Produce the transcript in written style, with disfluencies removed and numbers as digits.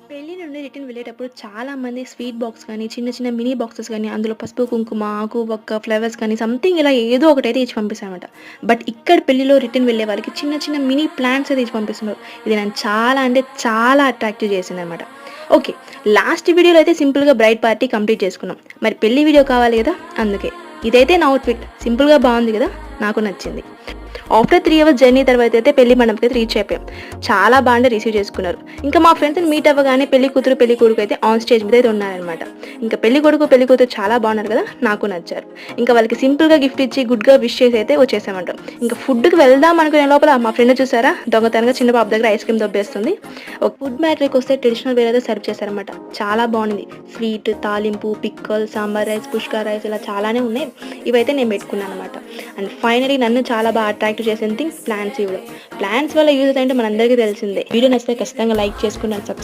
పెళ్లి నుండి రిటర్న్ వెళ్ళేటప్పుడు చాలామంది స్వీట్ బాక్స్ కానీ, చిన్న చిన్న మినీ బాక్సెస్ గానీ, అందులో పసుపు, కుంకుమ, ఆకు, వక్క, ఫ్లవర్స్ కానీ సంథింగ్ ఇలా ఏదో ఒకటైతే ఇచ్చి పంపిస్తారనమాట. బట్ ఇక్కడ పెళ్లిలో రిటర్న్ వెళ్ళే వాళ్ళకి చిన్న చిన్న మినీ ప్లాంట్స్ అయితే ఇచ్చి పంపిస్తున్నారు. ఇది నన్ను చాలా అంటే చాలా అట్రాక్టివ్ చేసిందనమాట. ఓకే. లాస్ట్ వీడియోలో అయితే సింపుల్‌గా బ్రైడ్ పార్టీ కంప్లీట్ చేసుకున్నాం. మరి పెళ్లి వీడియో కావాలి గదా! అందుకే. ఇదైతే నా ఔట్‌ఫిట్. సింపుల్‌గా బావుంది గదా! నాకు నచ్చింది. ఆఫ్టర్ 3 అవర్స్ జర్నీ తర్వాత అయితే పెళ్లి మండపకైతే రీచ్ అయిపోయాం. చాలా బాగా రిసీవ్ చేసుకున్నారు. ఇంకా మా ఫ్రెండ్స్‌ని మీట్ అవ్వగానే పెళ్లి కూతురు, పెళ్లి కొడుకు అయితే ఆన్ స్టేజ్ మీద అయితే ఉన్నారనమాట. ఇంకా పెళ్లి కొడుకు, పెళ్లి కూతురు చాలా బాగున్నారు కదా! నాకు నచ్చారు. ఇంకా వాళ్ళకి సింపుల్‌గా గిఫ్ట్ ఇచ్చి గుడ్‌గా విష్ చేసి అయితే వచ్చేసామంట. ఇంకా ఫుడ్‌కి వెళ్దాం అనుకునే లోపల మా ఫ్రెండ్ చూసారా దొంగతనంగా చిన్న పాప దగ్గర ఐస్ క్రీమ్ దొబ్బేస్తుంది. ఒక ఫుడ్ మ్యాటర్‌కి వస్తే ట్రెడిషనల్ వేర్ అయితే సర్వ్ చేశారనమాట. చాలా బాగుంది. స్వీట్, తాలింపు, పిక్కల్, సాంబార్ రైస్, పుష్క రైస్ ఇలా చాలానే ఉన్నాయి. ఇవైతే నేను పెట్టుకున్నాననమాట. అండ్ ఫైనలీ నన్ను చాలా బాగా అట్రాక్ట్ చేసిన థింగ్ ప్లాంట్స్ ఇవ్వడం. ప్లాంట్స్ వల్ల యూజెస్ అంటే మనందరికీ తెలిసిందే. వీడియో నచ్చితే ఖచ్చితంగా లైక్ చేసుకుని సబ్స్క్రైబ్